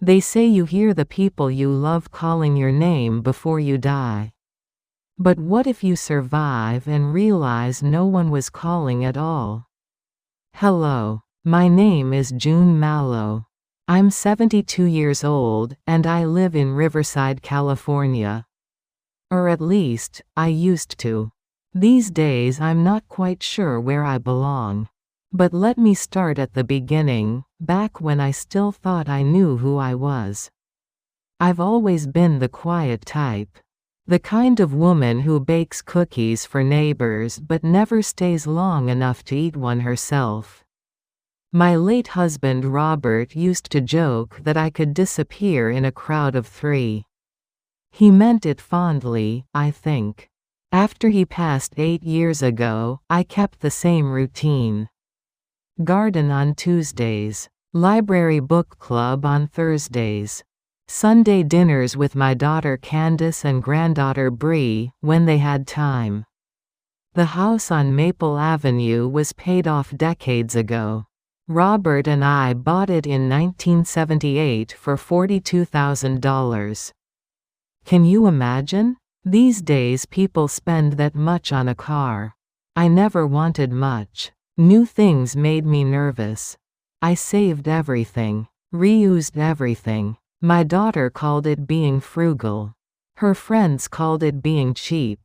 They say you hear the people you love calling your name before you die. But what if you survive and realize no one was calling at all? Hello. My name is June Malow. I'm 72 years old, and I live in Riverside, California. Or at least, I used to. These days I'm not quite sure where I belong. But let me start at the beginning, back when I still thought I knew who I was. I've always been the quiet type. The kind of woman who bakes cookies for neighbors but never stays long enough to eat one herself. My late husband Robert used to joke that I could disappear in a crowd of 3. He meant it fondly, I think. After he passed 8 years ago, I kept the same routine. Garden on Tuesdays. Library book club on Thursdays. Sunday dinners with my daughter Candace and granddaughter Bree, when they had time. The house on Maple Avenue was paid off decades ago. Robert and I bought it in 1978 for $42,000. Can you imagine? These days people spend that much on a car. I never wanted much. New things made me nervous. I saved everything. Reused everything. My daughter called it being frugal. Her friends called it being cheap.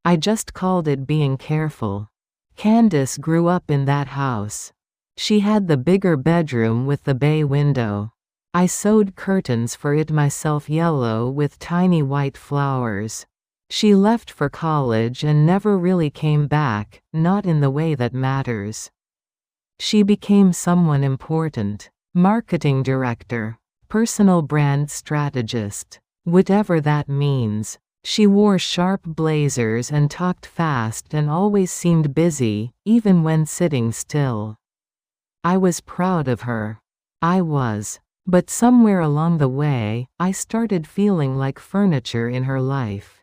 I just called it being careful. Candace grew up in that house. She had the bigger bedroom with the bay window. I sewed curtains for it myself, yellow with tiny white flowers. She left for college and never really came back, not in the way that matters. She became someone important. Marketing director. Personal brand strategist. Whatever that means. She wore sharp blazers and talked fast and always seemed busy, even when sitting still. I was proud of her. I was. But somewhere along the way, I started feeling like furniture in her life.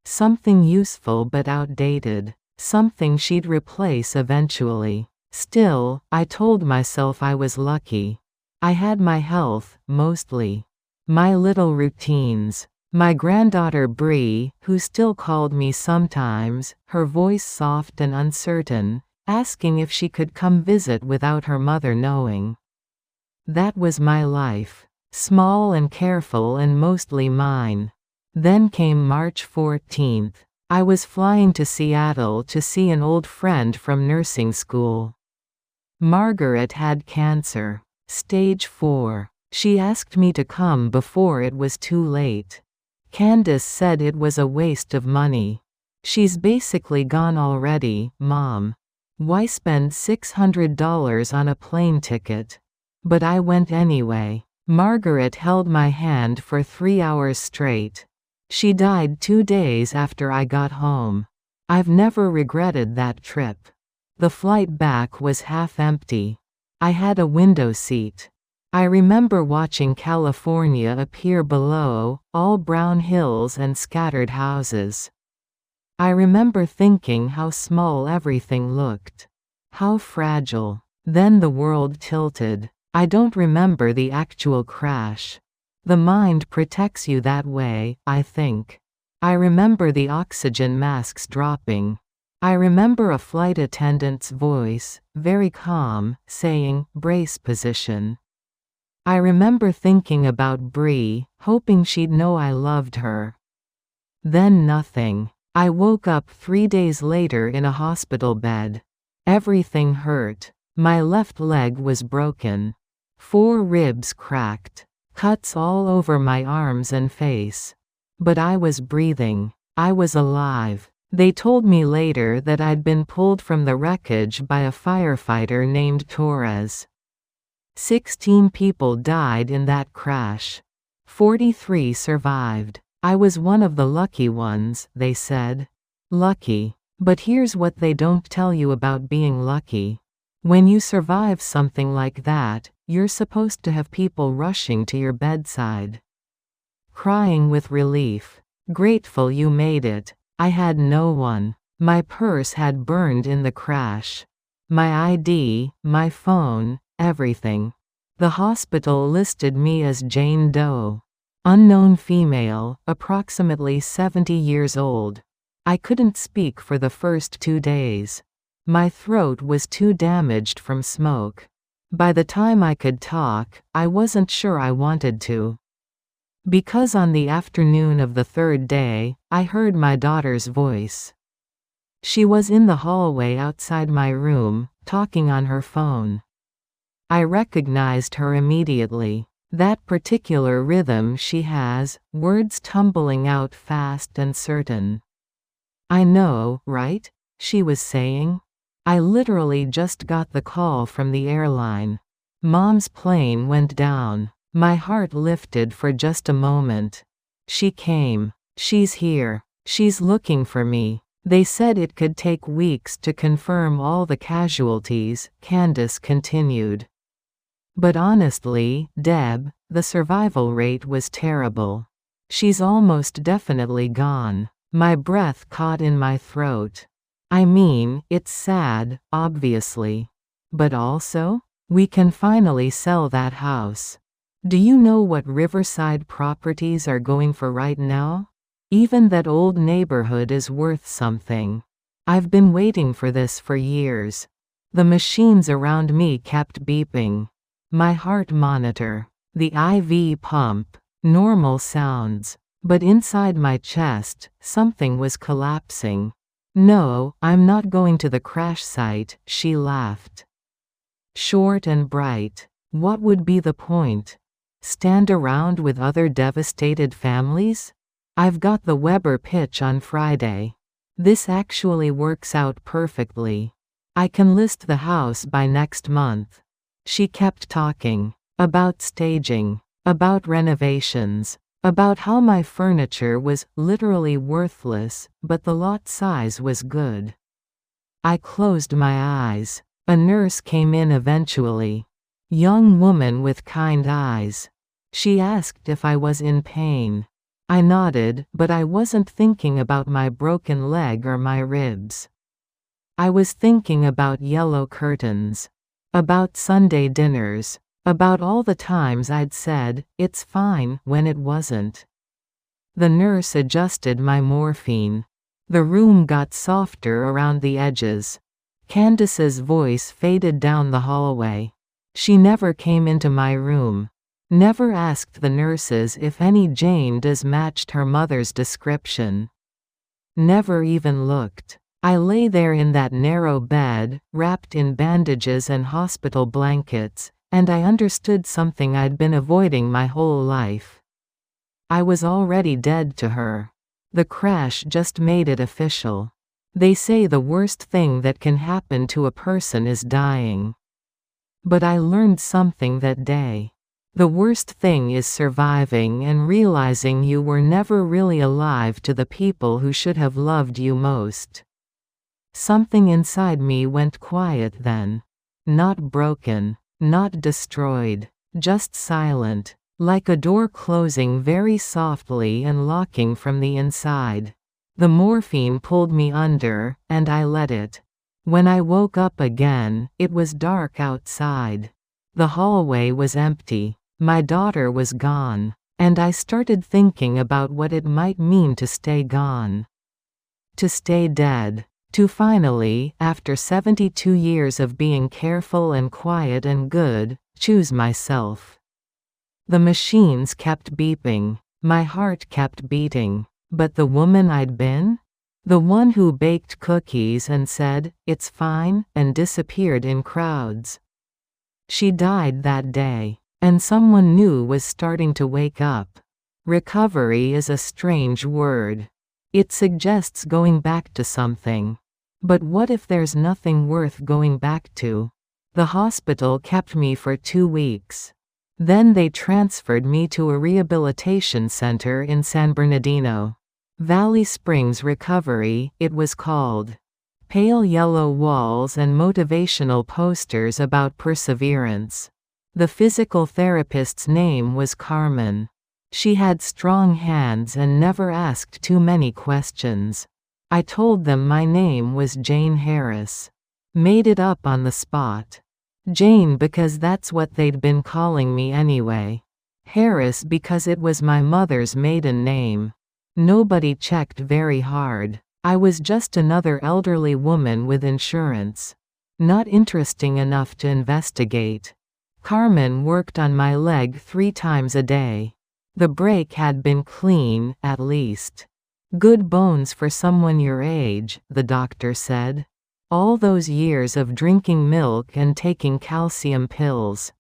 Something useful but outdated. Something she'd replace eventually. Still, I told myself I was lucky. I had my health, mostly. My little routines. My granddaughter Bree, who still called me sometimes, her voice soft and uncertain, asking if she could come visit without her mother knowing. That was my life. Small and careful and mostly mine. Then came March 14th. I was flying to Seattle to see an old friend from nursing school. Margaret had cancer. Stage 4. She asked me to come before it was too late. Candace said it was a waste of money. She's basically gone already, Mom. Why spend $600 on a plane ticket? But I went anyway. Margaret held my hand for 3 hours straight. She died 2 days after I got home. I've never regretted that trip. The flight back was half empty. I had a window seat. I remember watching California appear below, all brown hills and scattered houses. I remember thinking how small everything looked. How fragile. Then the world tilted. I don't remember the actual crash. The mind protects you that way, I think. I remember the oxygen masks dropping. I remember a flight attendant's voice, very calm, saying, "Brace position." I remember thinking about Bree, hoping she'd know I loved her. Then nothing. I woke up 3 days later in a hospital bed. Everything hurt. My left leg was broken. 4 ribs cracked. Cuts all over my arms and face. But I was breathing. I was alive. They told me later that I'd been pulled from the wreckage by a firefighter named Torres. 16 people died in that crash. 43 survived. I was one of the lucky ones, they said. Lucky. But here's what they don't tell you about being lucky. When you survive something like that, you're supposed to have people rushing to your bedside. Crying with relief. Grateful you made it. I had no one. My purse had burned in the crash. My ID, my phone, everything. The hospital listed me as Jane Doe. Unknown female, approximately 70 years old. I couldn't speak for the first 2 days. My throat was too damaged from smoke. By the time I could talk, I wasn't sure I wanted to. Because on the afternoon of the 3rd day, I heard my daughter's voice. She was in the hallway outside my room, talking on her phone. I recognized her immediately. That particular rhythm she has, words tumbling out fast and certain. "I know, right?" she was saying. "I literally just got the call from the airline. Mom's plane went down." My heart lifted for just a moment. "She came. She's here. She's looking for me. They said it could take weeks to confirm all the casualties," Candace continued. "But honestly, Deb, the survival rate was terrible. She's almost definitely gone." My breath caught in my throat. I mean, it's sad, obviously. But also, we can finally sell that house. Do you know what Riverside properties are going for right now? Even that old neighborhood is worth something. I've been waiting for this for years. The machines around me kept beeping. My heart monitor. The IV pump. Normal sounds. But inside my chest, something was collapsing. "No, I'm not going to the crash site," she laughed. Short and bright. What would be the point? Stand around with other devastated families? I've got the Weber pitch on Friday. This actually works out perfectly. I can list the house by next month. She kept talking. About staging. About renovations. About how my furniture was literally worthless, but the lot size was good. I closed my eyes. A nurse came in eventually. Young woman with kind eyes. She asked if I was in pain. I nodded, but I wasn't thinking about my broken leg or my ribs. I was thinking about yellow curtains. About Sunday dinners. About all the times I'd said, "It's fine," when it wasn't. The nurse adjusted my morphine. The room got softer around the edges. Candace's voice faded down the hallway. She never came into my room. Never asked the nurses if any Jane Does matched her mother's description. Never even looked. I lay there in that narrow bed, wrapped in bandages and hospital blankets, and I understood something I'd been avoiding my whole life. I was already dead to her. The crash just made it official. They say the worst thing that can happen to a person is dying. But I learned something that day. The worst thing is surviving and realizing you were never really alive to the people who should have loved you most. Something inside me went quiet then. Not broken. Not destroyed. Just silent. Like a door closing very softly and locking from the inside. The morphine pulled me under, and I let it. When I woke up again, it was dark outside. The hallway was empty. My daughter was gone. And I started thinking about what it might mean to stay gone. To stay dead. To finally, after 72 years of being careful and quiet and good, choose myself. The machines kept beeping. My heart kept beating. But the woman I'd been? The one who baked cookies and said, "It's fine," and disappeared in crowds. She died that day. And someone new was starting to wake up. Recovery is a strange word. It suggests going back to something. But what if there's nothing worth going back to? The hospital kept me for 2 weeks. Then they transferred me to a rehabilitation center in San Bernardino. Valley Springs Recovery, it was called. Pale yellow walls and motivational posters about perseverance. The physical therapist's name was Carmen. She had strong hands and never asked too many questions. I told them my name was Jane Harris. Made it up on the spot. Jane because that's what they'd been calling me anyway. Harris because it was my mother's maiden name. Nobody checked very hard. I was just another elderly woman with insurance. Not interesting enough to investigate. Carmen worked on my leg 3 times a day. The break had been clean, at least. Good bones for someone your age, the doctor said. All those years of drinking milk and taking calcium pills.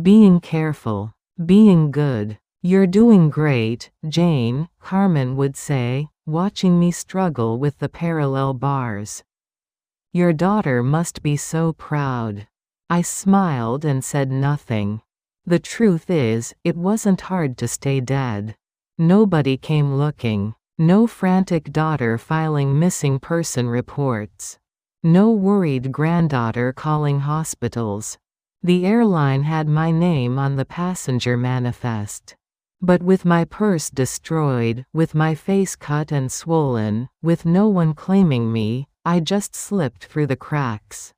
Being careful. Being good. You're doing great, Jane, Carmen would say, watching me struggle with the parallel bars. Your daughter must be so proud. I smiled and said nothing. The truth is, it wasn't hard to stay dead. Nobody came looking. No frantic daughter filing missing person reports. No worried granddaughter calling hospitals. The airline had my name on the passenger manifest. But with my purse destroyed, with my face cut and swollen, with no one claiming me, I just slipped through the cracks.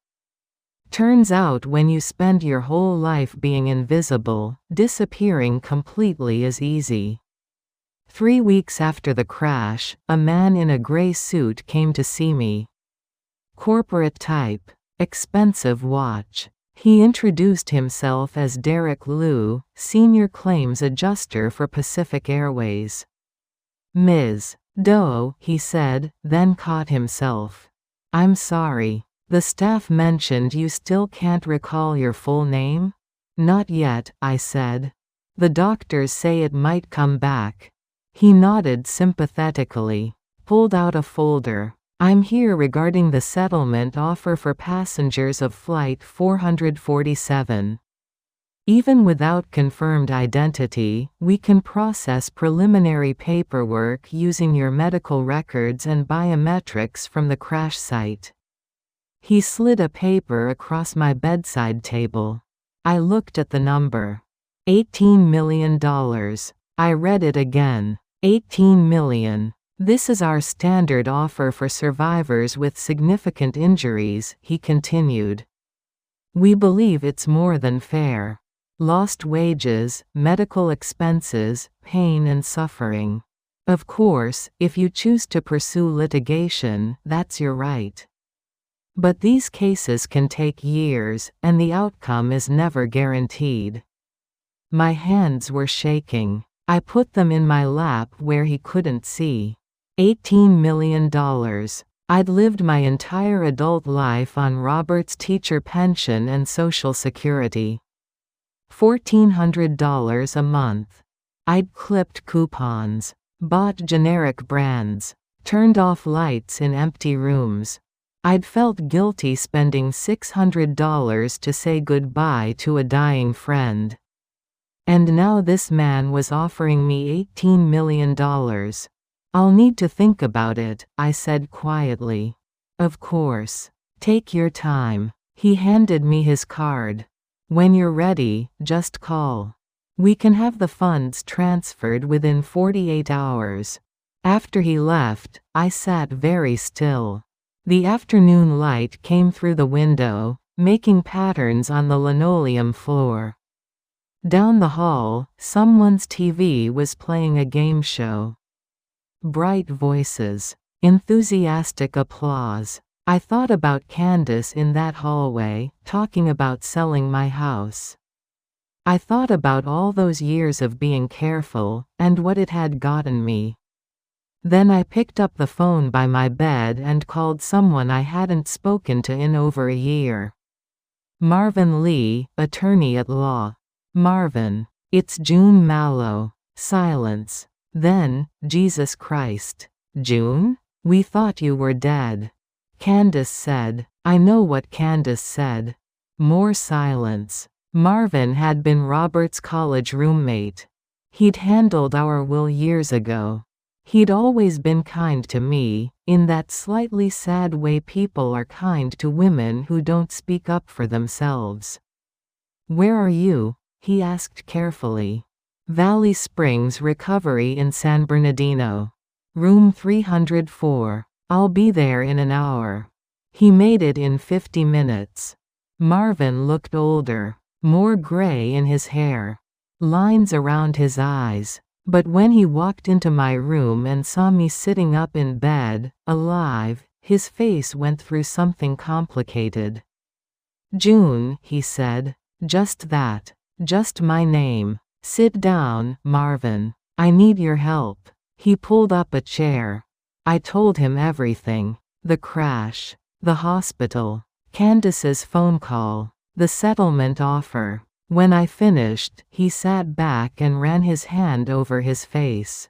Turns out when you spend your whole life being invisible, disappearing completely is easy. 3 weeks after the crash, a man in a gray suit came to see me. Corporate type. Expensive watch. He introduced himself as Derek Liu, Senior Claims Adjuster for Pacific Airways. Ms. Doe, he said, then caught himself. I'm sorry. The staff mentioned you still can't recall your full name? Not yet, I said. The doctors say it might come back. He nodded sympathetically. Pulled out a folder. I'm here regarding the settlement offer for passengers of Flight 447. Even without confirmed identity, we can process preliminary paperwork using your medical records and biometrics from the crash site. He slid a paper across my bedside table. I looked at the number. $18 million. I read it again. 18 million. This is our standard offer for survivors with significant injuries, he continued. We believe it's more than fair. Lost wages, medical expenses, pain and suffering. Of course, if you choose to pursue litigation, that's your right. But these cases can take years, and the outcome is never guaranteed. My hands were shaking. I put them in my lap where he couldn't see. $18 million. I'd lived my entire adult life on Robert's teacher pension and Social Security. $1,400 a month. I'd clipped coupons, bought generic brands, turned off lights in empty rooms. I'd felt guilty spending $600 to say goodbye to a dying friend. And now this man was offering me $18 million. I'll need to think about it, I said quietly. Of course. Take your time. He handed me his card. When you're ready, just call. We can have the funds transferred within 48 hours. After he left, I sat very still. The afternoon light came through the window, making patterns on the linoleum floor. Down the hall, someone's TV was playing a game show. Bright voices. Enthusiastic applause. I thought about Candace in that hallway, talking about selling my house. I thought about all those years of being careful, and what it had gotten me. Then I picked up the phone by my bed and called someone I hadn't spoken to in over a year. Marvin Lee, attorney at law. Marvin. It's June Malow. Silence. Then, Jesus Christ. June? We thought you were dead. Candace said. I know what Candace said. More silence. Marvin had been Robert's college roommate. He'd handled our will years ago. He'd always been kind to me, in that slightly sad way people are kind to women who don't speak up for themselves. Where are you? He asked carefully. Valley Springs Recovery in San Bernardino. Room 304. I'll be there in an hour. He made it in 50 minutes. Marvin looked older, more gray in his hair, lines around his eyes. But when he walked into my room and saw me sitting up in bed, alive, his face went through something complicated. "June," he said. "Just that. Just my name. Sit down, Marvin. I need your help." He pulled up a chair. I told him everything. The crash. The hospital. Candace's phone call. The settlement offer. When I finished, he sat back and ran his hand over his face.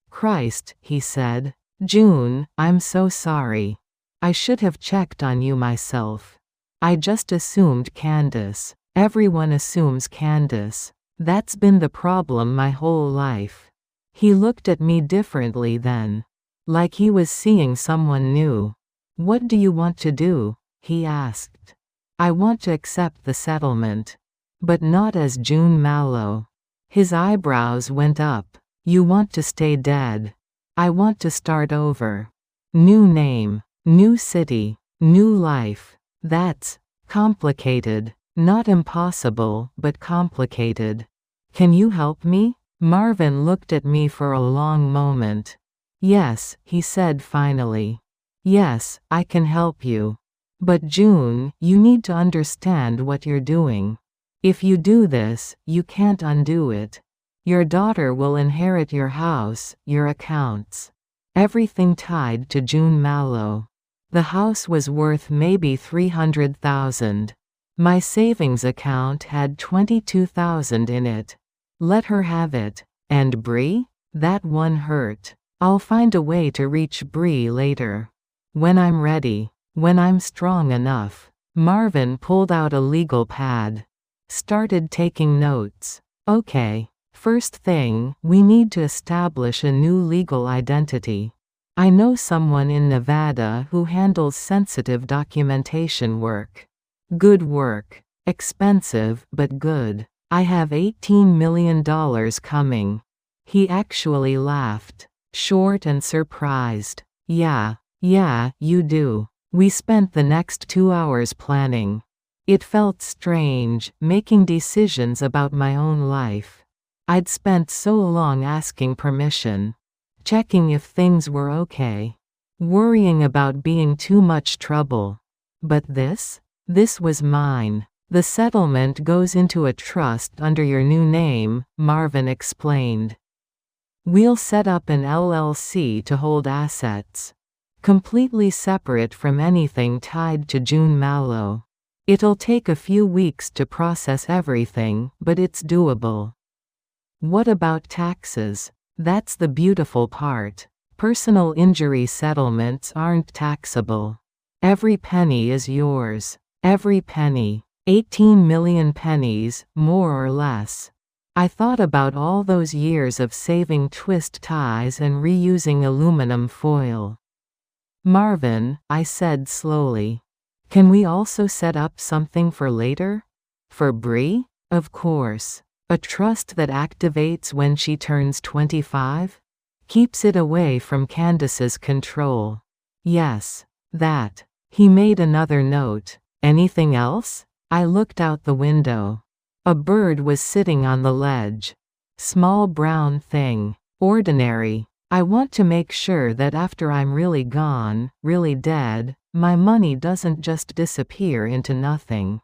"Christ," he said. "June, I'm so sorry. I should have checked on you myself. I just assumed Candace. Everyone assumes Candace. That's been the problem my whole life." He looked at me differently then. Like he was seeing someone new. "What do you want to do?" he asked. "I want to accept the settlement. But not as June Malow." His eyebrows went up. "You want to stay dead. I want to start over. New name, new city, new life. That's complicated. Not impossible, but complicated. Can you help me?" Marvin looked at me for a long moment. "Yes," he said finally. "Yes, I can help you. But June, you need to understand what you're doing. If you do this, you can't undo it. Your daughter will inherit your house, your accounts. Everything tied to June Malow. The house was worth maybe $300,000. My savings account had $22,000 in it. Let her have it. And Bree? That one hurt. I'll find a way to reach Bree later. When I'm ready. When I'm strong enough." Marvin pulled out a legal pad. Started taking notes. "Okay. First thing, we need to establish a new legal identity. I know someone in Nevada who handles sensitive documentation work. Good work. Expensive, but good. I have $18 million coming." He actually laughed. Short and surprised. Yeah, you do." We spent the next 2 hours planning. It felt strange, making decisions about my own life. I'd spent so long asking permission. Checking if things were okay. Worrying about being too much trouble. But this? This was mine. "The settlement goes into a trust under your new name," Marvin explained. "We'll set up an LLC to hold assets. Completely separate from anything tied to June Malow. It'll take a few weeks to process everything, but it's doable." "What about taxes?" "That's the beautiful part. Personal injury settlements aren't taxable. Every penny is yours. Every penny. 18 million pennies, more or less." I thought about all those years of saving twist ties and reusing aluminum foil. "Marvin," I said slowly. "Can we also set up something for later? For Bree? Of course. A trust that activates when she turns 25? Keeps it away from Candace's control." "Yes. That." He made another note. "Anything else?" I looked out the window. A bird was sitting on the ledge. Small brown thing. Ordinary. I want to make sure that after I'm really gone, really dead, my money doesn't just disappear into nothing.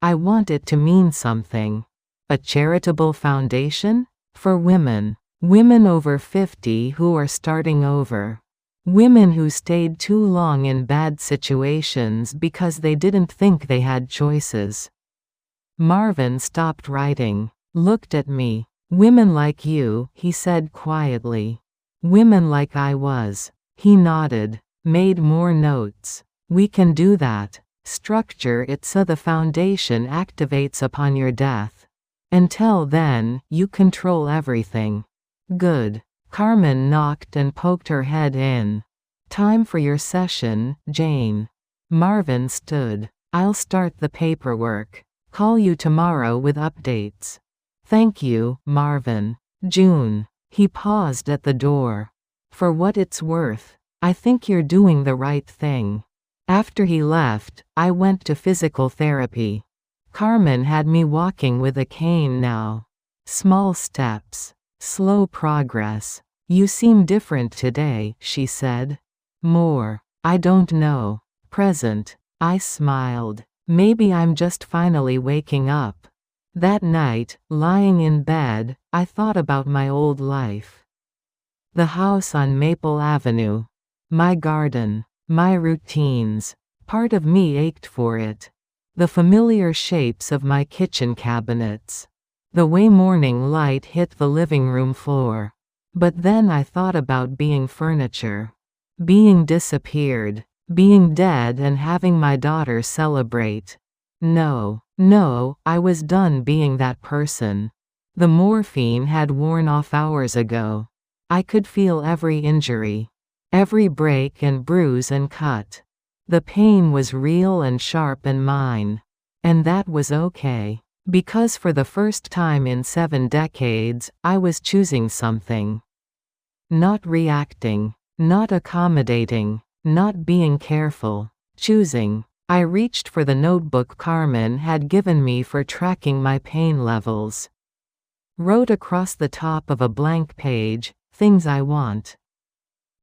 I want it to mean something. A charitable foundation? For women. Women over 50 who are starting over. Women who stayed too long in bad situations because they didn't think they had choices. Marvin stopped writing. Looked at me. "Women like you," he said quietly. "Women like I was." He nodded. Made more notes. "We can do that. Structure it so the foundation activates upon your death. Until then, you control everything." "Good." Carmen knocked and poked her head in. "Time for your session, Jane." Marvin stood. "I'll start the paperwork. Call you tomorrow with updates." "Thank you, Marvin." "June." He paused at the door. "For what it's worth, I think you're doing the right thing. After he left, I went to physical therapy. Carmen had me walking with a cane now. Small steps. Slow progress. You seem different today, she said. More. I don't know. Present. I smiled. Maybe I'm just finally waking up. That night, lying in bed, I thought about my old life. The house on Maple Avenue. My garden. My routines. Part of me ached for it. The familiar shapes of my kitchen cabinets. The way morning light hit the living room floor. But then I thought about being furniture. Being disappeared. Being dead and having my daughter celebrate. No, I was done being that person. The morphine had worn off hours ago. I could feel every injury. Every break and bruise and cut. The pain was real and sharp and mine. And that was okay. Because for the first time in 7 decades, I was choosing something. Not reacting. Not accommodating. Not being careful. Choosing. I reached for the notebook Carmen had given me for tracking my pain levels. Wrote across the top of a blank page, things I want.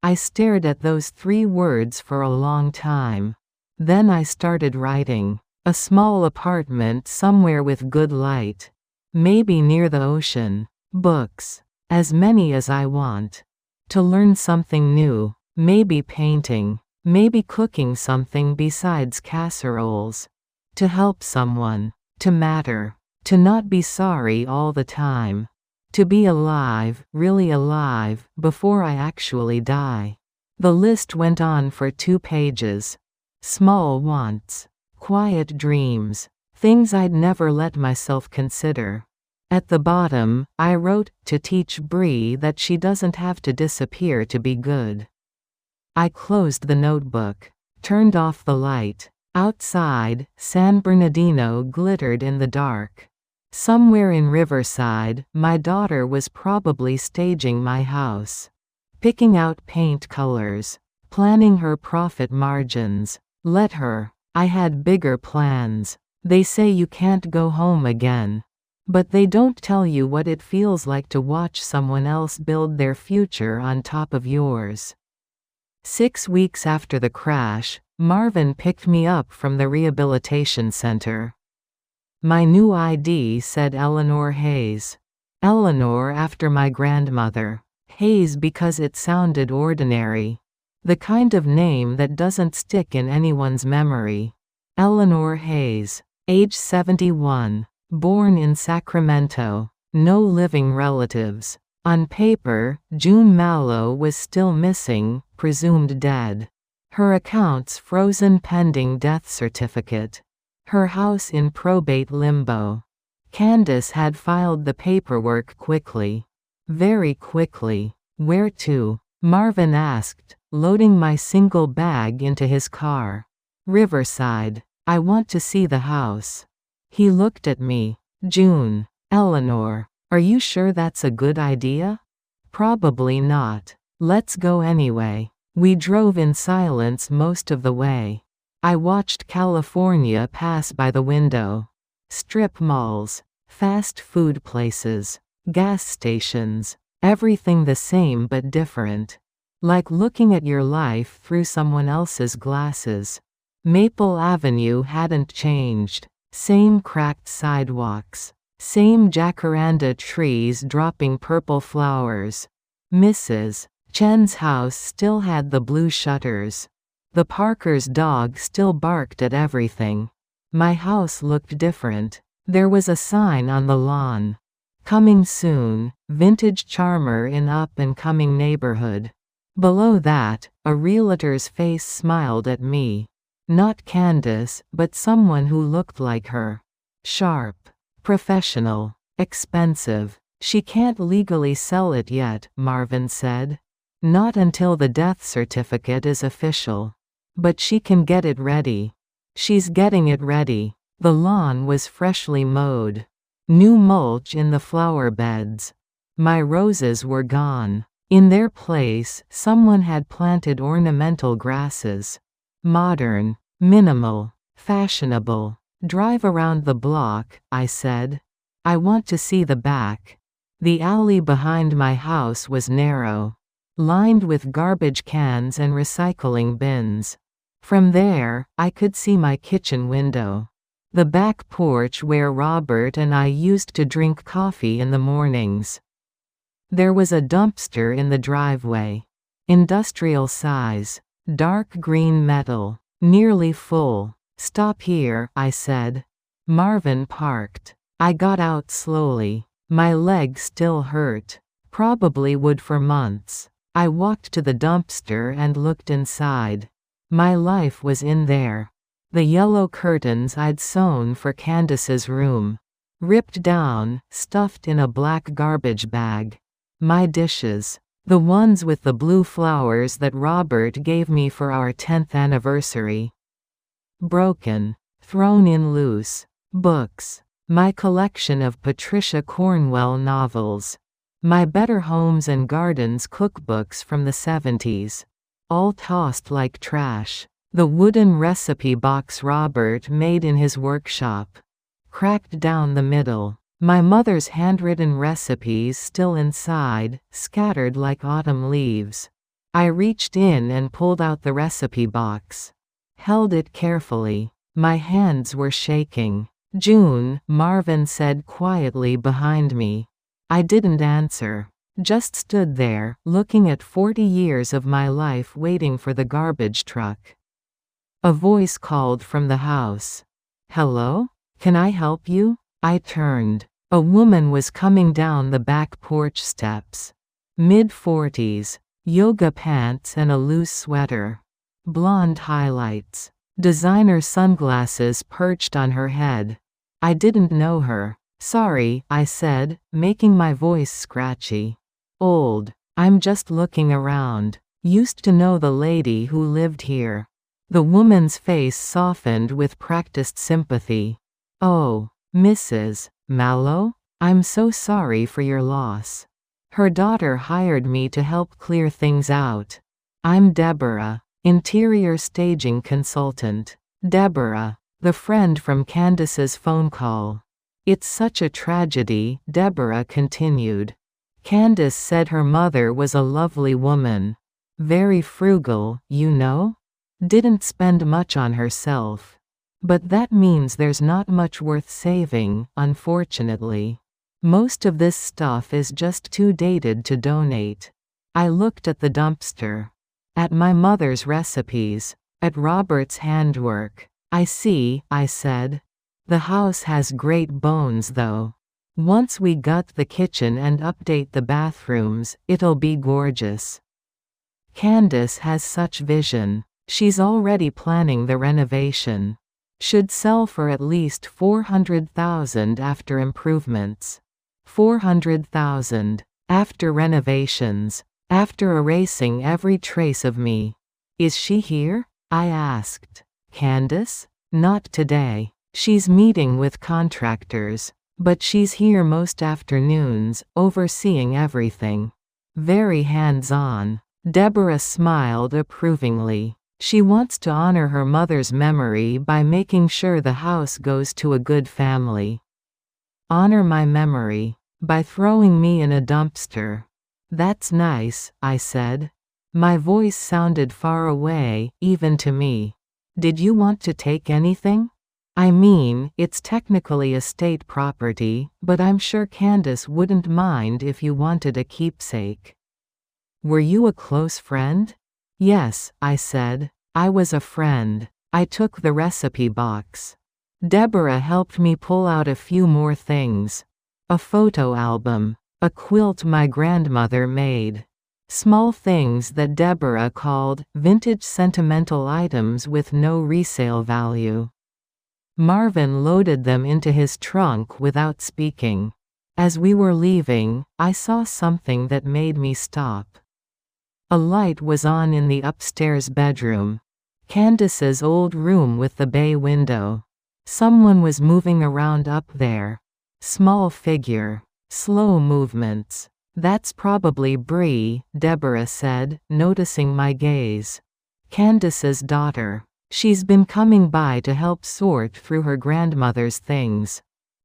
I stared at those 3 words for a long time. Then I started writing. A small apartment somewhere with good light. Maybe near the ocean. Books. As many as I want. To learn something new. Maybe painting. Maybe cooking something besides casseroles. To help someone. To matter. To not be sorry all the time. To be alive, really alive, before I actually die. The list went on for 2 pages. Small wants. Quiet dreams. Things I'd never let myself consider. At the bottom, I wrote, to teach Bree that she doesn't have to disappear to be good. I closed the notebook. Turned off the light. Outside, San Bernardino glittered in the dark. Somewhere in Riverside, my daughter was probably staging my house. Picking out paint colors. Planning her profit margins. Let her. I had bigger plans. They say you can't go home again. But they don't tell you what it feels like to watch someone else build their future on top of yours. 6 weeks after the crash, Marvin picked me up from the rehabilitation center. My new ID said Eleanor Hayes. Eleanor after my grandmother. Hayes because it sounded ordinary. The kind of name that doesn't stick in anyone's memory. Eleanor Hayes. Age 71. Born in Sacramento. No living relatives. On paper, June Malow was still missing, presumed dead. Her accounts frozen pending death certificate. Her house in probate limbo. Candace had filed the paperwork quickly. Very quickly. Where to? Marvin asked, loading my single bag into his car. Riverside. I want to see the house. He looked at me. June. Eleanor. Are you sure that's a good idea? Probably not. Let's go anyway. We drove in silence most of the way. I watched California pass by the window. Strip malls. Fast food places. Gas stations. Everything the same but different. Like looking at your life through someone else's glasses. Maple Avenue hadn't changed. Same cracked sidewalks. Same jacaranda trees dropping purple flowers. Mrs. Chen's house still had the blue shutters. The Parker's dog still barked at everything. My house looked different. There was a sign on the lawn. Coming soon, vintage charmer in up-and-coming neighborhood. Below that, a realtor's face smiled at me. Not Candace, but someone who looked like her. Sharp. Professional. Expensive. She can't legally sell it yet, Marvin said. Not until the death certificate is official. But she can get it ready. She's getting it ready. The lawn was freshly mowed. New mulch in the flower beds. My roses were gone. In their place, someone had planted ornamental grasses. Modern, minimal, fashionable. Drive around the block, I said. I want to see the back. The alley behind my house was narrow, lined with garbage cans and recycling bins. From there, I could see my kitchen window. The back porch where Robert and I used to drink coffee in the mornings. There was a dumpster in the driveway. Industrial size. Dark green metal. Nearly full. Stop here, I said. Marvin parked. I got out slowly. My leg still hurt. Probably would for months. I walked to the dumpster and looked inside. My life was in there. The yellow curtains I'd sewn for Candace's room. Ripped down, stuffed in a black garbage bag. My dishes. The ones with the blue flowers that Robert gave me for our 10th anniversary. Broken. Thrown in loose. Books. My collection of Patricia Cornwell novels. My Better Homes and Gardens cookbooks from the 70s. All tossed like trash. The wooden recipe box Robert made in his workshop. Cracked down the middle. My mother's handwritten recipes still inside, scattered like autumn leaves. I reached in and pulled out the recipe box. Held it carefully. My hands were shaking. June, Marvin said quietly behind me. I didn't answer. Just stood there, looking at 40 years of my life waiting for the garbage truck. A voice called from the house. Hello? Can I help you? I turned. A woman was coming down the back porch steps. Mid-40s. Yoga pants and a loose sweater. Blonde highlights. Designer sunglasses perched on her head. I didn't know her. Sorry, I said, making my voice scratchy. Old. I'm just looking around. Used to know the lady who lived here. The woman's face softened with practiced sympathy. Oh, Mrs. Malow? I'm so sorry for your loss. Her daughter hired me to help clear things out. I'm Deborah, interior staging consultant. Deborah, the friend from Candace's phone call. It's such a tragedy, Deborah continued. Candace said her mother was a lovely woman. Very frugal, you know? Didn't spend much on herself. But that means there's not much worth saving, unfortunately. Most of this stuff is just too dated to donate. I looked at the dumpster. At my mother's recipes. At Robert's handwork. I see, I said. The house has great bones though. Once we gut the kitchen and update the bathrooms, it'll be gorgeous. Candace has such vision. She's already planning the renovation. Should sell for at least $400,000 after improvements. $400,000. After renovations. After erasing every trace of me. Is she here? I asked. Candace? Not today. She's meeting with contractors. But she's here most afternoons, overseeing everything. Very hands-on. Deborah smiled approvingly. She wants to honor her mother's memory by making sure the house goes to a good family. Honor my memory. By throwing me in a dumpster. That's nice, I said. My voice sounded far away, even to me. Did you want to take anything? I mean, it's technically estate property, but I'm sure Candace wouldn't mind if you wanted a keepsake. Were you a close friend? Yes, I said. I was a friend. I took the recipe box. Deborah helped me pull out a few more things. A photo album. A quilt my grandmother made. Small things that Deborah called vintage sentimental items with no resale value. Marvin loaded them into his trunk without speaking. As we were leaving, I saw something that made me stop. A light was on in the upstairs bedroom. Candace's old room with the bay window. Someone was moving around up there. Small figure. Slow movements. That's probably Bree, Deborah said, noticing my gaze. Candace's daughter. She's been coming by to help sort through her grandmother's things.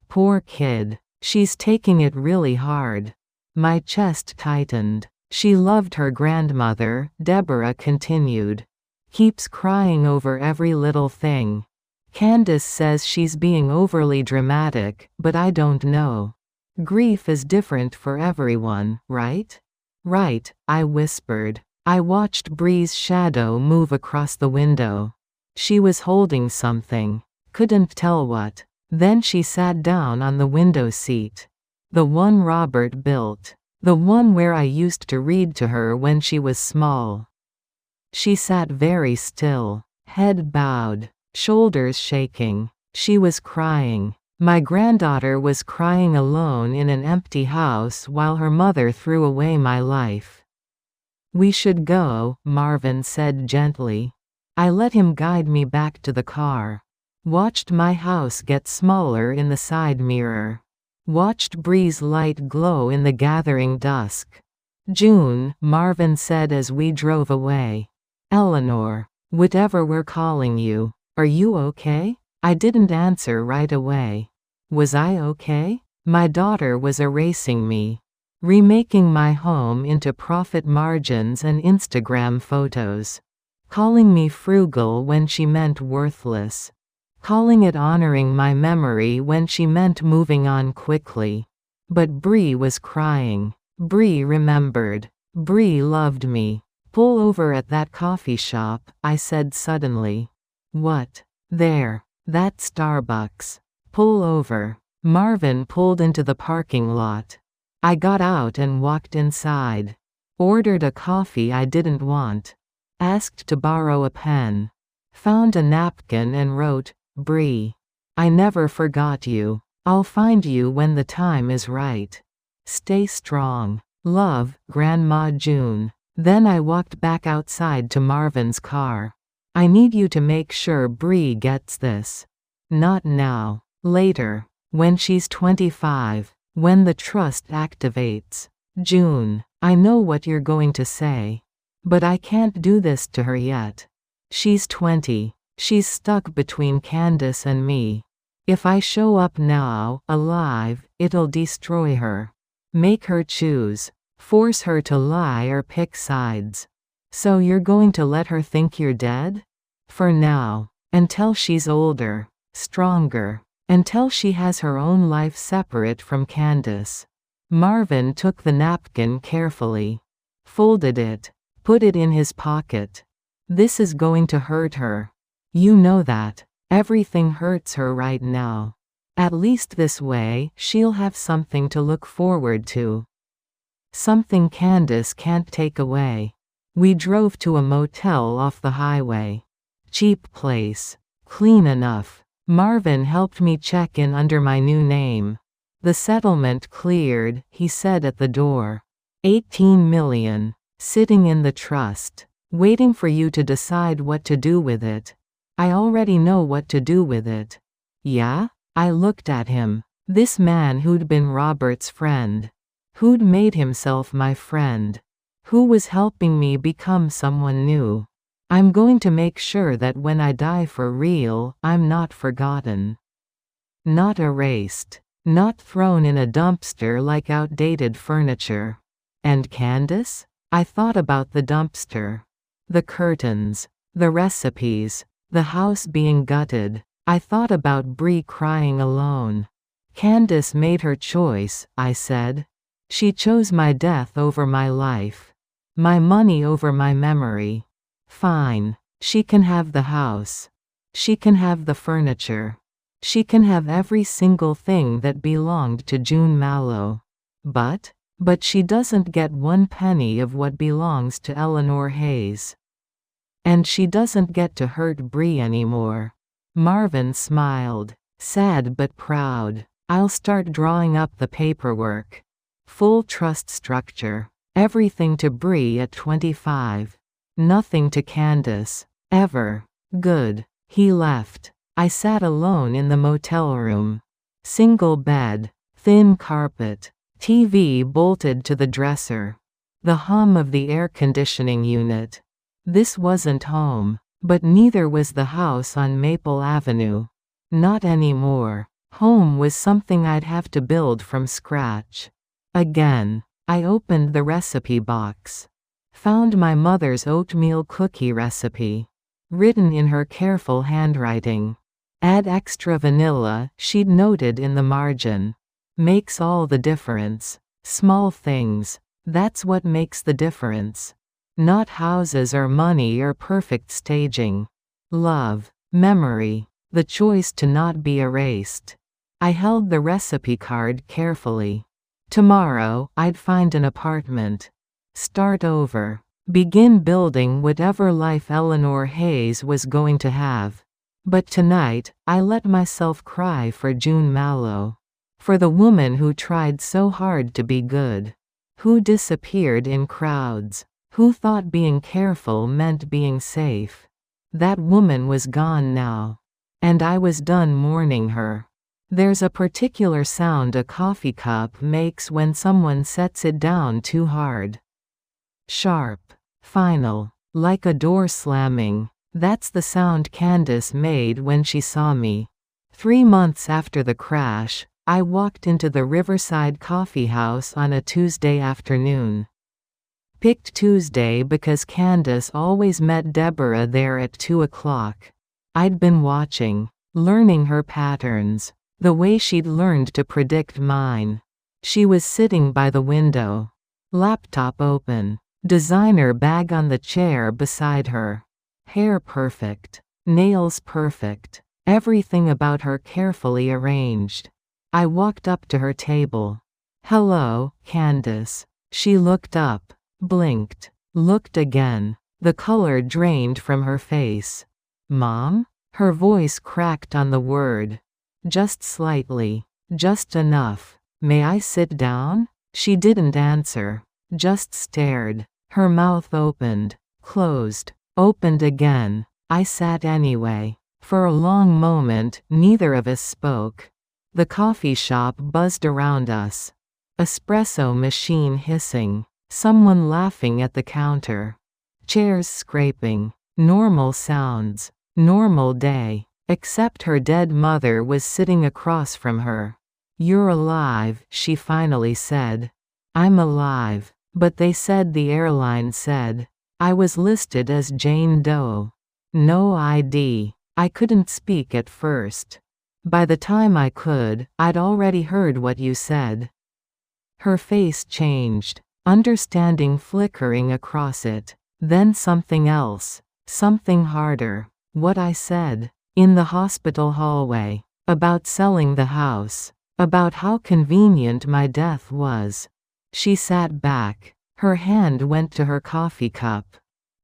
Poor kid. She's taking it really hard. My chest tightened. She loved her grandmother, Deborah continued. Keeps crying over every little thing. Candace says she's being overly dramatic, but I don't know. Grief is different for everyone, right? Right, I whispered. I watched Bree's shadow move across the window. She was holding something. Couldn't tell what. Then she sat down on the window seat. The one Robert built. The one where I used to read to her when she was small. She sat very still, head bowed, shoulders shaking. She was crying. My granddaughter was crying alone in an empty house while her mother threw away my life. We should go, Marvin said gently. I let him guide me back to the car. Watched my house get smaller in the side mirror. Watched Bree's light glow in the gathering dusk. June, Marvin said as we drove away. Eleanor, whatever we're calling you, are you okay? I didn't answer right away. Was I okay? My daughter was erasing me. Remaking my home into profit margins and Instagram photos. Calling me frugal when she meant worthless. Calling it honoring my memory when she meant moving on quickly. But Bree was crying. Bree remembered. Bree loved me. Pull over at that coffee shop, I said suddenly. What? There. That Starbucks. Pull over. Marvin pulled into the parking lot. I got out and walked inside. Ordered a coffee I didn't want. Asked to borrow a pen. Found a napkin and wrote, Bree. I never forgot you. I'll find you when the time is right. Stay strong. Love, Grandma June. Then I walked back outside to Marvin's car. I need you to make sure Bree gets this. Not now. Later. When she's 25. When the trust activates. June. I know what you're going to say. But I can't do this to her yet. She's 20. She's stuck between Candace and me. If I show up now, alive, it'll destroy her. Make her choose. Force her to lie or pick sides. So you're going to let her think you're dead? For now. Until she's older. Stronger. Until she has her own life separate from Candace. Marvin took the napkin carefully. Folded it. Put it in his pocket. This is going to hurt her. You know that. Everything hurts her right now. At least this way, she'll have something to look forward to. Something Candace can't take away. We drove to a motel off the highway. Cheap place. Clean enough. Marvin helped me check in under my new name. The settlement cleared, he said at the door. 18 million. Sitting in the trust. Waiting for you to decide what to do with it. I already know what to do with it. Yeah? I looked at him. This man who'd been Robert's friend. Who'd made himself my friend. Who was helping me become someone new. I'm going to make sure that when I die for real, I'm not forgotten. Not erased. Not thrown in a dumpster like outdated furniture. And Candace? I thought about the dumpster. The curtains. The recipes. The house being gutted. I thought about Bree crying alone. Candace made her choice, I said. She chose my death over my life. My money over my memory. Fine. She can have the house. She can have the furniture. She can have every single thing that belonged to June Malow. But she doesn't get 1 penny of what belongs to Eleanor Hayes. And she doesn't get to hurt Bree anymore. Marvin smiled. Sad but proud. I'll start drawing up the paperwork. Full trust structure. Everything to Bree at 25. Nothing to Candace. Ever. Good. He left. I sat alone in the motel room. Single bed. Thin carpet. TV bolted to the dresser. The hum of the air conditioning unit. This wasn't home. But neither was the house on Maple Avenue. Not anymore. Home was something I'd have to build from scratch. Again, I opened the recipe box. Found my mother's oatmeal cookie recipe. Written in her careful handwriting. Add extra vanilla, she'd noted in the margin. Makes all the difference. Small things. That's what makes the difference. Not houses or money or perfect staging. Love. Memory. The choice to not be erased. I held the recipe card carefully. Tomorrow, I'd find an apartment. Start over. Begin building whatever life Eleanor Hayes was going to have. But tonight, I let myself cry for June Malow. For the woman who tried so hard to be good. Who disappeared in crowds. Who thought being careful meant being safe. That woman was gone now. And I was done mourning her. There's a particular sound a coffee cup makes when someone sets it down too hard. Sharp. Final. Like a door slamming. That's the sound Candace made when she saw me. 3 months after the crash, I walked into the Riverside Coffee House on a Tuesday afternoon. Picked Tuesday because Candace always met Deborah there at 2 o'clock. I'd been watching, learning her patterns, the way she'd learned to predict mine. She was sitting by the window. Laptop open. Designer bag on the chair beside her. Hair perfect. Nails perfect. Everything about her carefully arranged. I walked up to her table. "Hello, Candace." She looked up, blinked, looked again. The color drained from her face. "Mom?" Her voice cracked on the word. Just slightly. Just enough. "May I sit down?" She didn't answer. Just stared. Her mouth opened, closed, opened again. I sat anyway. For a long moment, neither of us spoke. The coffee shop buzzed around us. Espresso machine hissing. Someone laughing at the counter. Chairs scraping. Normal sounds. Normal day. Except her dead mother was sitting across from her. "You're alive," she finally said. "I'm alive. But they said the airline said I was listed as Jane Doe. No ID. I couldn't speak at first. By the time I could, I'd already heard what you said." Her face changed, understanding flickering across it. Then something else. Something harder. What I said. In the hospital hallway. About selling the house. About how convenient my death was. She sat back. Her hand went to her coffee cup.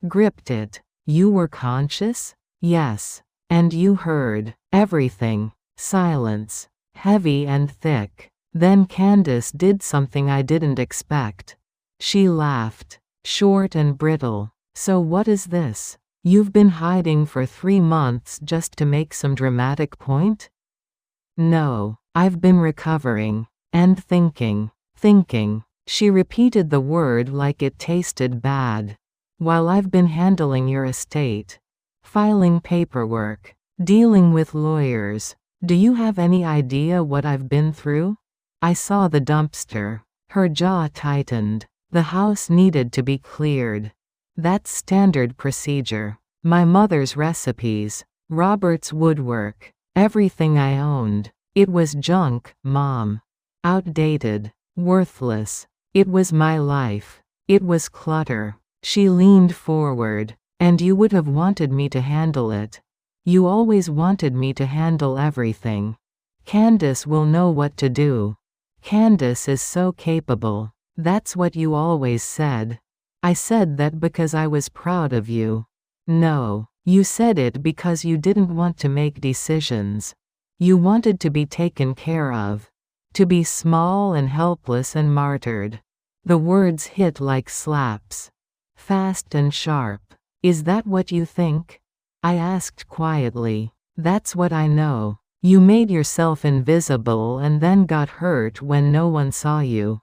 Gripped it. "You were conscious?" "Yes. And you heard everything." Silence. Heavy and thick. Then Candace did something I didn't expect. She laughed. Short and brittle. "So what is this? You've been hiding for 3 months just to make some dramatic point?" "No. I've been recovering. And thinking. Thinking." She repeated the word like it tasted bad. "While I've been handling your estate. Filing paperwork. Dealing with lawyers. Do you have any idea what I've been through?" I saw the dumpster. Her jaw tightened. The house needed to be cleared. That's standard procedure. My mother's recipes. Robert's woodwork. Everything I owned. It was junk, Mom. Outdated. Worthless. It was my life. It was clutter. She leaned forward. "And you would have wanted me to handle it. You always wanted me to handle everything. Candace will know what to do. Candace is so capable. That's what you always said." I said that because I was proud of you. "No. You said it because you didn't want to make decisions. You wanted to be taken care of. To be small and helpless and martyred." The words hit like slaps. Fast and sharp. "Is that what you think?" I asked quietly. "That's what I know. You made yourself invisible and then got hurt when no one saw you.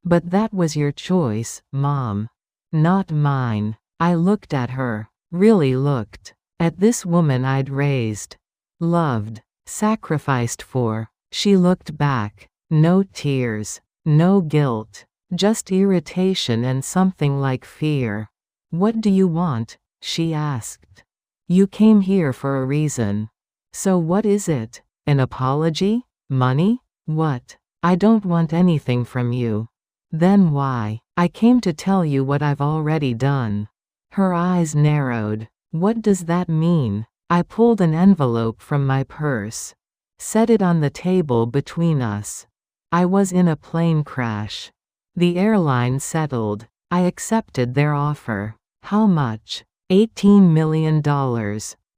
But that was your choice, Mom. Not mine." I looked at her. really looked at this woman I'd raised, loved, sacrificed for. She looked back. No tears, no guilt, just irritation and something like fear. "What do you want?" she asked. "You came here for a reason. So what is it? An apology? Money? What?" "I don't want anything from you." "Then why?" "I came to tell you what I've already done." Her eyes narrowed. "What does that mean?" I pulled an envelope from my purse. Set it on the table between us. I was in a plane crash. The airline settled. I accepted their offer. "How much?" $18 million.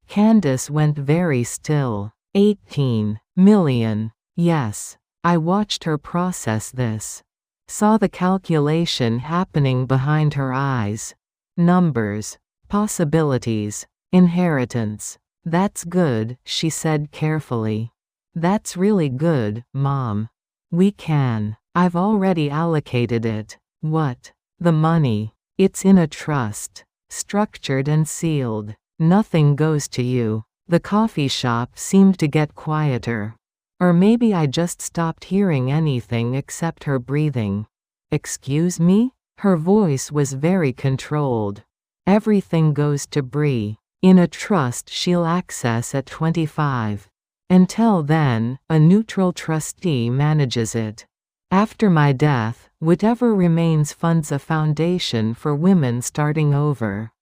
Candace went very still. 18 million. Yes. I watched her process this. Saw the calculation happening behind her eyes. Numbers. Possibilities. Inheritance. "That's good," she said carefully. "That's really good, Mom. We can. I've already allocated it." "What?" "The money. It's in a trust. Structured and sealed. Nothing goes to you." The coffee shop seemed to get quieter. Or maybe I just stopped hearing anything except her breathing. "Excuse me?" Her voice was very controlled. "Everything goes to Bree. In a trust she'll access at 25. Until then, a neutral trustee manages it. After my death, whatever remains funds a foundation for women starting over."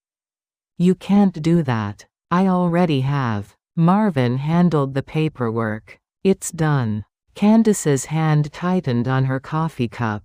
"You can't do that." "I already have." Marvin handled the paperwork. "It's done." Candace's hand tightened on her coffee cup.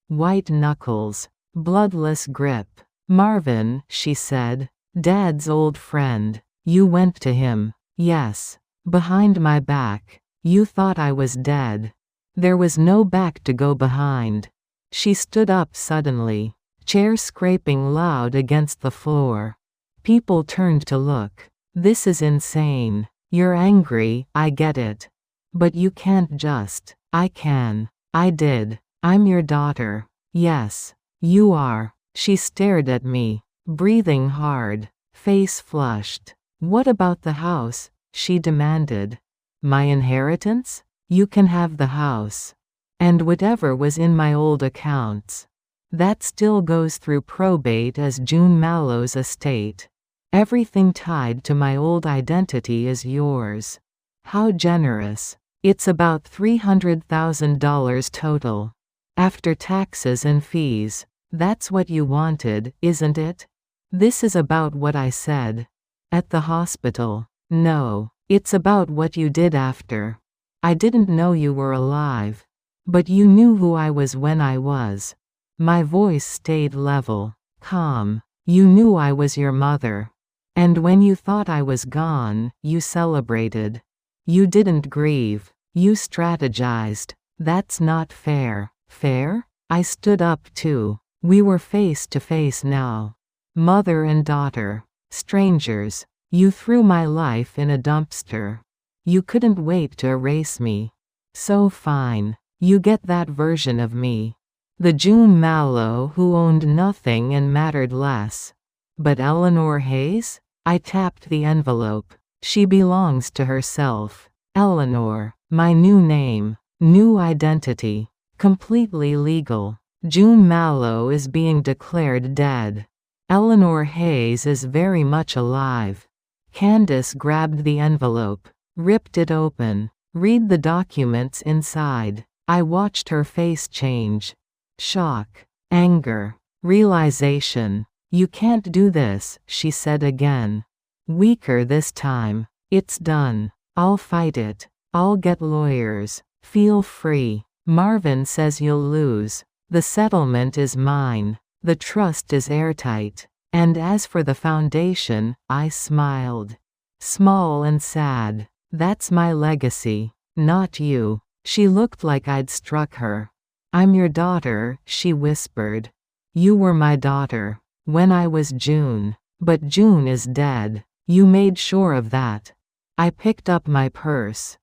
White knuckles. Bloodless grip. "Marvin," she said. "Dad's old friend. You went to him." "Yes. Behind my back. You thought I was dead." There was no back to go behind. She stood up suddenly. Chair scraping loud against the floor. People turned to look. "This is insane. You're angry, I get it. But you can't just." "I can. I did. I'm your daughter." "Yes. You are." She stared at me, breathing hard, face flushed. "What about the house?" she demanded. "My inheritance? You can have the house. And whatever was in my old accounts. That still goes through probate as June Mallow's estate. Everything tied to my old identity is yours." "How generous." "It's about $300,000 total. After taxes and fees. That's what you wanted, isn't it?" "This is about what I said. At the hospital." "No. It's about what you did after. I didn't know you were alive. But you knew who I was when I was." My voice stayed level, calm. "You knew I was your mother. And when you thought I was gone, you celebrated. You didn't grieve. You strategized. That's not fair." "Fair?" I stood up too. We were face to face now. Mother and daughter. Strangers. You threw my life in a dumpster. You couldn't wait to erase me. So fine. You get that version of me. The June Mallow who owned nothing and mattered less. But Eleanor Hayes? I tapped the envelope. She belongs to herself. Eleanor. My new name. New identity. Completely legal. June Mallow is being declared dead. Eleanor Hayes is very much alive. Candace grabbed the envelope. Ripped it open. "Read the documents inside." I watched her face change. Shock. Anger. Realization. "You can't do this," she said again. Weaker this time. "It's done. I'll fight it. I'll get lawyers. Feel free. Marvin says you'll lose. The settlement is mine. The trust is airtight. And as for the foundation," I smiled. Small and sad. "That's my legacy. Not you." She looked like I'd struck her. "I'm your daughter," she whispered. "You were my daughter. When I was June. But June is dead. You made sure of that." I picked up my purse.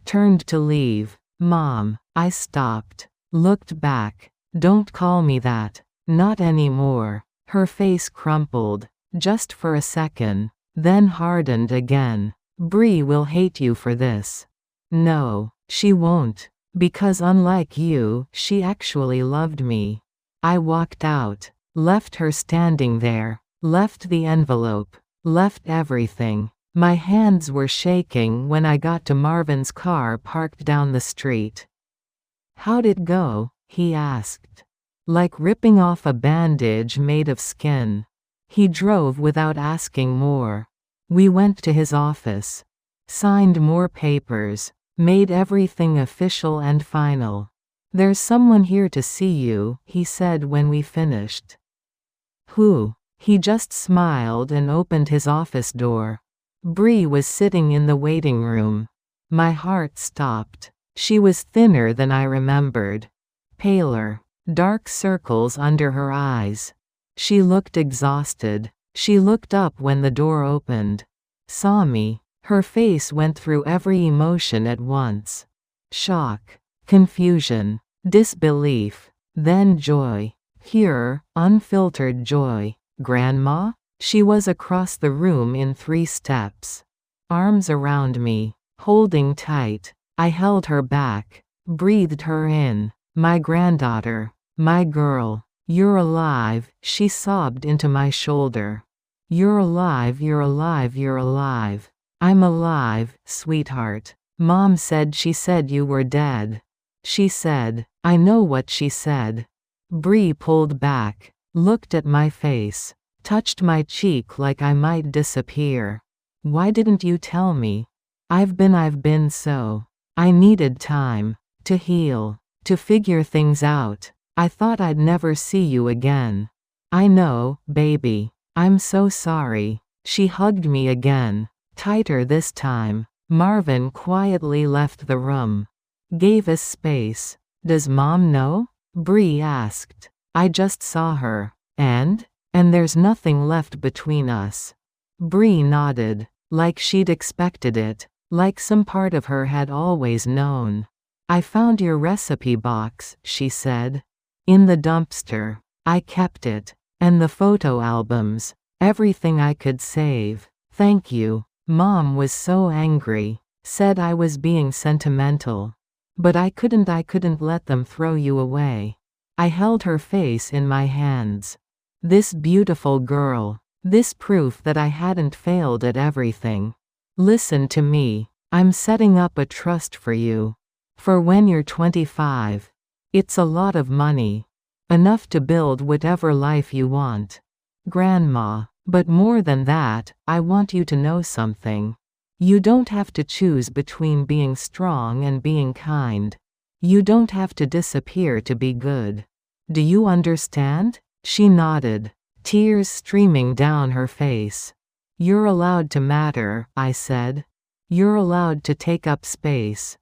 Turned to leave. "Mom." I stopped. Looked back. "Don't call me that. Not anymore." Her face crumpled. just for a second, then hardened again. Bree will hate you for this. No, she won't. Because unlike you, she actually loved me. I walked out, left her standing there, left the envelope, left everything. My hands were shaking when I got to Marvin's car parked down the street. "How'd it go?" he asked. Like ripping off a bandage made of skin. He drove without asking more. We went to his office. Signed more papers. Made everything official and final. "There's someone here to see you," he said when we finished. "Who?" He just smiled and opened his office door. Bree was sitting in the waiting room. My heart stopped. She was thinner than I remembered. Paler. Dark circles under her eyes. She looked exhausted. She looked up when the door opened. Saw me. Her face went through every emotion at once. Shock. Confusion. Disbelief. Then joy. Pure, unfiltered joy. "Grandma?" She was across the room in 3 steps. Arms around me. Holding tight. I held her back. Breathed her in. "My granddaughter. My girl. You're alive," she sobbed into my shoulder. "You're alive, you're alive, you're alive." "I'm alive, sweetheart. Mom said she said you were dead." She said. I know what she said. Bree pulled back, looked at my face, touched my cheek like I might disappear. "Why didn't you tell me?" I've been so. I needed time. To heal. To figure things out. I thought I'd never see you again." "I know, baby. I'm so sorry." She hugged me again. Tighter this time. Marvin quietly left the room. Gave us space. "Does Mom know?" Bree asked. "I just saw her. And there's nothing left between us." Bree nodded. Like she'd expected it. Like some part of her had always known. "I found your recipe box," she said. "In the dumpster. I kept it. And the photo albums. Everything I could save. Thank you. Mom was so angry. Said I was being sentimental. But I couldn't let them throw you away." I held her face in my hands. This beautiful girl. This proof that I hadn't failed at everything. "Listen to me. I'm setting up a trust for you. For when you're 25. It's a lot of money. Enough to build whatever life you want. Grandma. But more than that, I want you to know something. You don't have to choose between being strong and being kind. You don't have to disappear to be good. Do you understand?" She nodded, tears streaming down her face. "You're allowed to matter," I said. "You're allowed to take up space.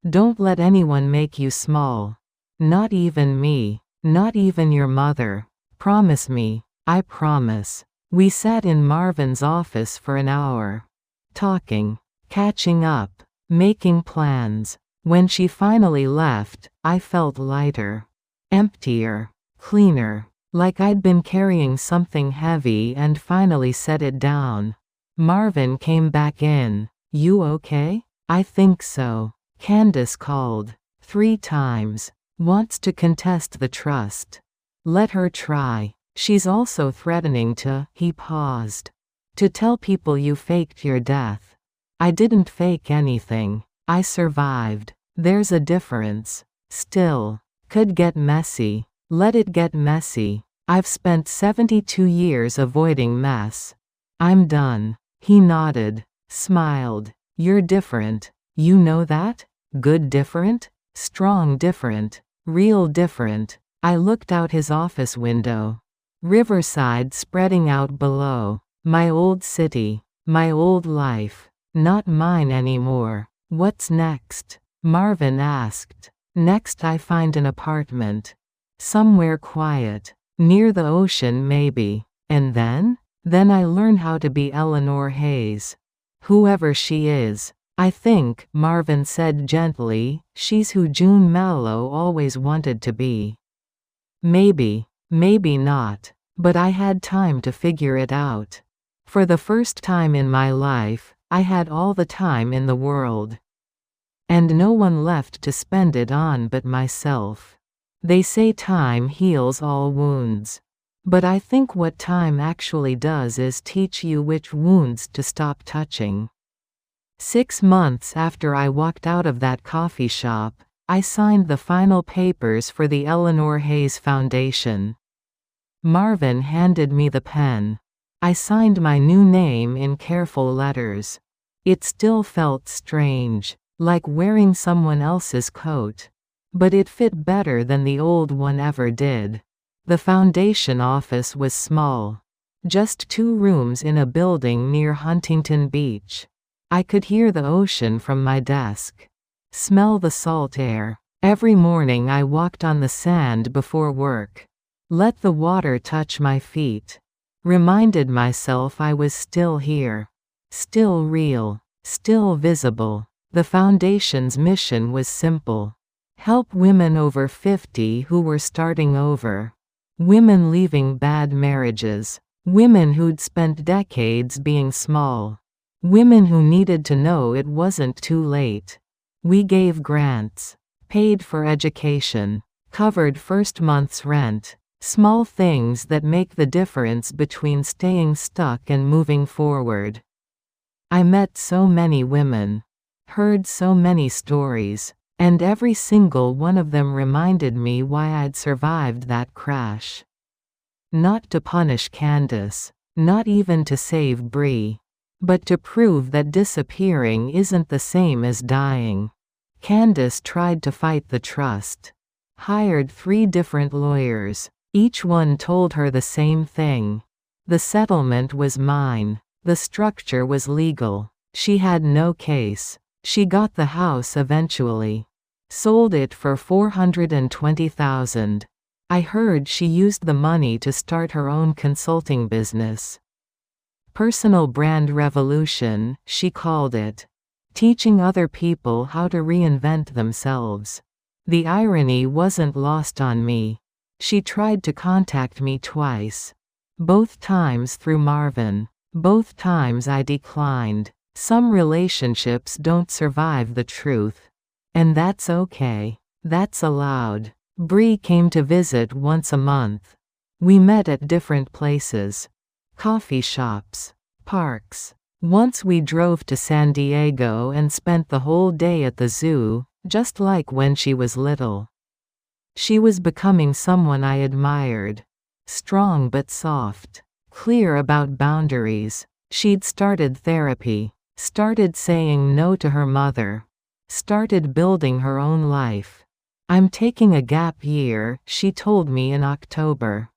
Don't let anyone make you small. Not even me. Not even your mother. Promise me." "I promise." We sat in Marvin's office for an hour. Talking. Catching up. Making plans. When she finally left, I felt lighter. Emptier. Cleaner. Like I'd been carrying something heavy and finally set it down. Marvin came back in. "You okay?" "I think so. Candace called. 3 times. Wants to contest the trust." "Let her try. She's also threatening to," he paused, "to tell people you faked your death." "I didn't fake anything. I survived. There's a difference. Still. Could get messy. Let it get messy. I've spent 72 years avoiding mess. I'm done." He nodded. Smiled. "You're different. You know that? Good different? Strong different. Real different." I looked out his office window. Riverside spreading out below. My old city. My old life. Not mine anymore. "What's next?" Marvin asked. "Next I find an apartment. Somewhere quiet. Near the ocean maybe. And then? Then I learn how to be Eleanor Hayes. Whoever she is. I think," Marvin said gently, "she's who June Malow always wanted to be." Maybe. Maybe not. But I had time to figure it out. For the first time in my life, I had all the time in the world. And no one left to spend it on but myself. They say time heals all wounds. But I think what time actually does is teach you which wounds to stop touching. 6 months after I walked out of that coffee shop, I signed the final papers for the Eleanor Hayes Foundation. Marvin handed me the pen. I signed my new name in careful letters. It still felt strange, like wearing someone else's coat. But it fit better than the old one ever did. The foundation office was small. Just 2 rooms in a building near Huntington Beach. I could hear the ocean from my desk. Smell the salt air. Every morning I walked on the sand before work. Let the water touch my feet. Reminded myself I was still here. Still real. Still visible. The foundation's mission was simple. Help women over 50 who were starting over. Women leaving bad marriages. Women who'd spent decades being small. Women who needed to know it wasn't too late. We gave grants. Paid for education. Covered first month's rent. Small things that make the difference between staying stuck and moving forward. I met so many women. Heard so many stories. And every single one of them reminded me why I'd survived that crash. Not to punish Candace. Not even to save Bree. But to prove that disappearing isn't the same as dying. Candace tried to fight the trust. Hired 3 different lawyers. Each one told her the same thing. The settlement was mine. The structure was legal. She had no case. She got the house eventually. Sold it for $420,000. I heard she used the money to start her own consulting business. Personal brand revolution, she called it. Teaching other people how to reinvent themselves. The irony wasn't lost on me. She tried to contact me twice. Both times through Marvin. Both times I declined. Some relationships don't survive the truth. And that's okay. That's allowed. Bree came to visit once a month. We met at different places. Coffee shops. Parks. Once we drove to San Diego and spent the whole day at the zoo, just like when she was little. She was becoming someone I admired. Strong but soft. Clear about boundaries. She'd started therapy. Started saying no to her mother. Started building her own life. I'm taking a gap year, she told me in October.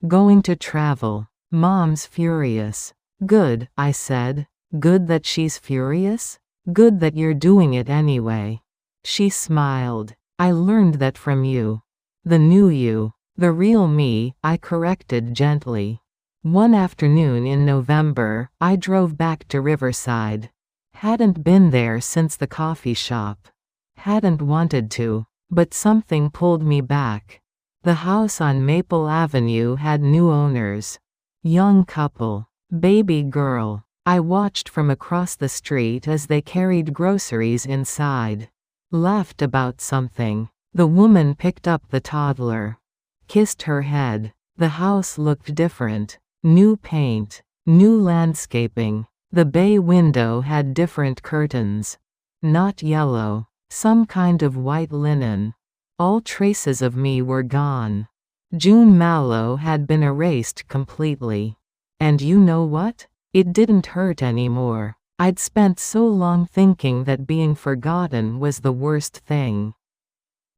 Going to travel. Mom's furious. Good, I said. Good that she's furious? Good that you're doing it anyway. She smiled. I learned that from you. The new you. The real me, I corrected gently. One afternoon in November, I drove back to Riverside. Hadn't been there since the coffee shop. Hadn't wanted to, but something pulled me back. The house on Maple Avenue had new owners. Young couple. Baby girl. I watched from across the street as they carried groceries inside. Laughed about something. The woman picked up the toddler. Kissed her head. The house looked different. New paint. New landscaping. The bay window had different curtains. Not yellow. Some kind of white linen. All traces of me were gone. June Malow had been erased completely. And you know what? It didn't hurt anymore. I'd spent so long thinking that being forgotten was the worst thing.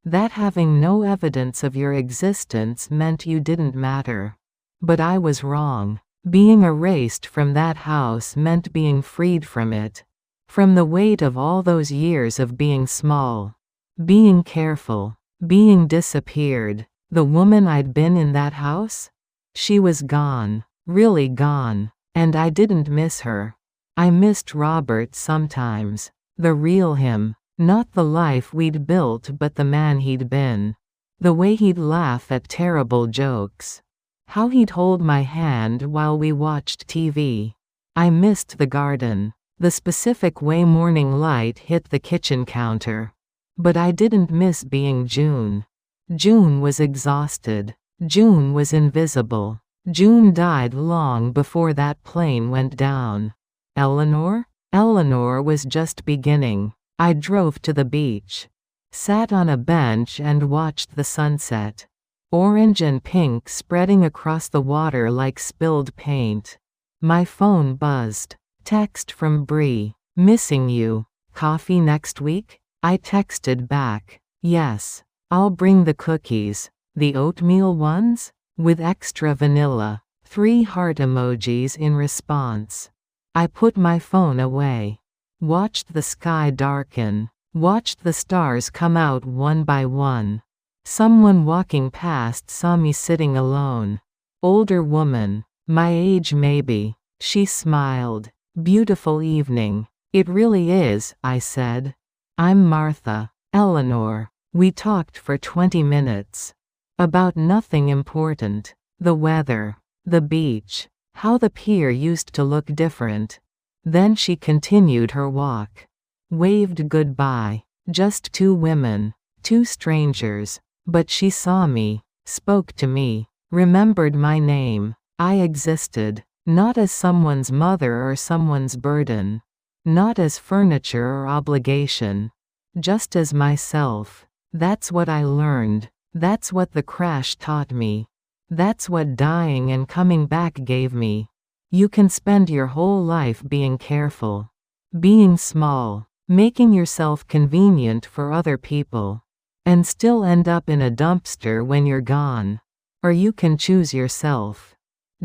That having no evidence of your existence meant you didn't matter. But I was wrong. Being erased from that house meant being freed from it. From the weight of all those years of being small. Being careful. Being disappeared. The woman I'd been in that house? She was gone. Really gone. And I didn't miss her. I missed Robert sometimes. The real him. Not the life we'd built but the man he'd been. The way he'd laugh at terrible jokes. How he'd hold my hand while we watched TV. I missed the garden, the specific way morning light hit the kitchen counter. But I didn't miss being June. June was exhausted. June was invisible. June died long before that plane went down. Eleanor? Eleanor was just beginning. I drove to the beach. Sat on a bench and watched the sunset. Orange and pink spreading across the water like spilled paint. My phone buzzed. Text from Bree. Missing you. Coffee next week? I texted back. Yes. I'll bring the cookies. The oatmeal ones? With extra vanilla. 3 heart emojis in response. I put my phone away. Watched the sky darken. Watched the stars come out one by one. Someone walking past saw me sitting alone. Older woman. My age maybe. She smiled. Beautiful evening. It really is, I said. I'm Martha. Eleanor. We talked for 20 minutes. About nothing important. The weather. The beach. How the pier used to look different. Then she continued her walk. Waved goodbye. Just 2 women. 2 strangers. But she saw me. Spoke to me. Remembered my name. I existed. Not as someone's mother or someone's burden. Not as furniture or obligation. Just as myself. That's what I learned. That's what the crash taught me. That's what dying and coming back gave me. You can spend your whole life being careful. Being small. Making yourself convenient for other people. And still end up in a dumpster when you're gone. Or you can choose yourself.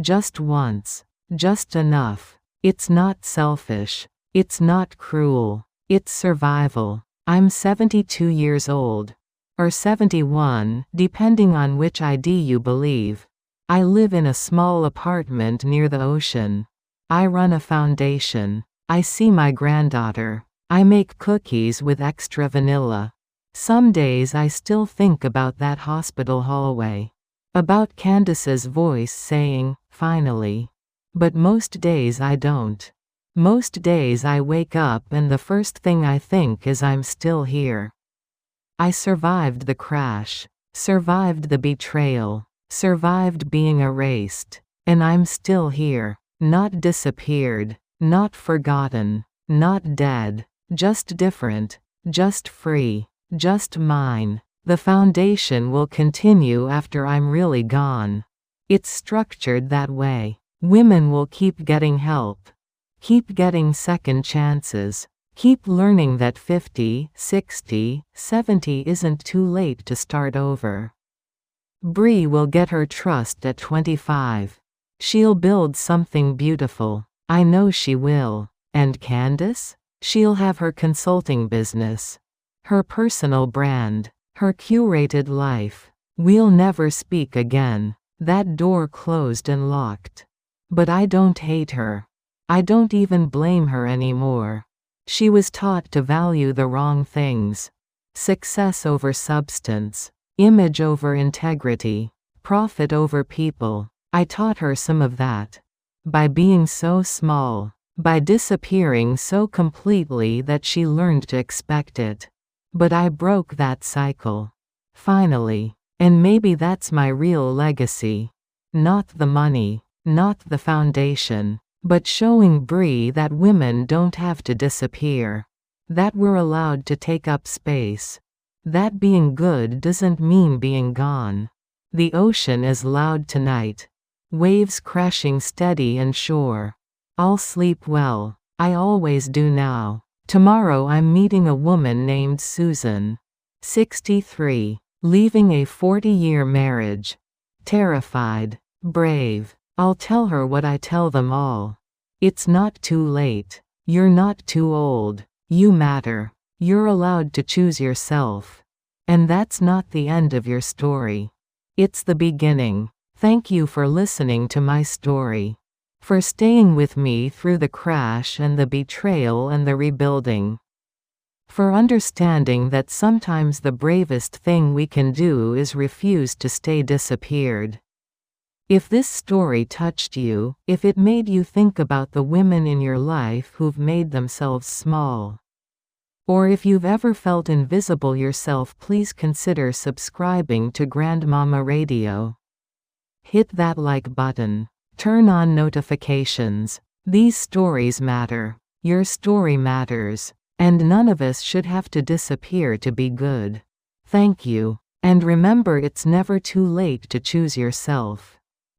Just once. Just enough. It's not selfish. It's not cruel. It's survival. I'm 72 years old. Or 71, depending on which ID you believe. I live in a small apartment near the ocean. I run a foundation. I see my granddaughter. I make cookies with extra vanilla. Some days I still think about that hospital hallway. About Candace's voice saying, finally. But most days I don't. Most days I wake up and the first thing I think is I'm still here. I survived the crash. Survived the betrayal. Survived being erased. And I'm still here. Not disappeared. Not forgotten. Not dead. Just different. Just free. Just mine. The foundation will continue after I'm really gone. It's structured that way. Women will keep getting help. Keep getting second chances. Keep learning that 50, 60, 70 isn't too late to start over. Bree will get her trust at 25. She'll build something beautiful. I know she will. And Candace? She'll have her consulting business. Her personal brand. Her curated life. We'll never speak again. That door closed and locked. But I don't hate her. I don't even blame her anymore. She was taught to value the wrong things. Success over substance. Image over integrity. Profit over people. I taught her some of that. By being so small. By disappearing so completely that she learned to expect it. But I broke that cycle. Finally. And maybe that's my real legacy. Not the money. Not the foundation. But showing Bree that women don't have to disappear. That we're allowed to take up space. That being good doesn't mean being gone. The ocean is loud tonight. Waves crashing steady and sure. I'll sleep well. I always do now. Tomorrow I'm meeting a woman named Susan. 63. Leaving a 40-year marriage. Terrified. Brave. I'll tell her what I tell them all. It's not too late. You're not too old. You matter. You're allowed to choose yourself. And that's not the end of your story. It's the beginning. Thank you for listening to my story. For staying with me through the crash and the betrayal and the rebuilding. For understanding that sometimes the bravest thing we can do is refuse to stay disappeared. If this story touched you, if it made you think about the women in your life who've made themselves small, or if you've ever felt invisible yourself, please consider subscribing to Grandmama Radio. Hit that like button. Turn on notifications. These stories matter. Your story matters. And none of us should have to disappear to be good. Thank you. And remember, it's never too late to choose yourself.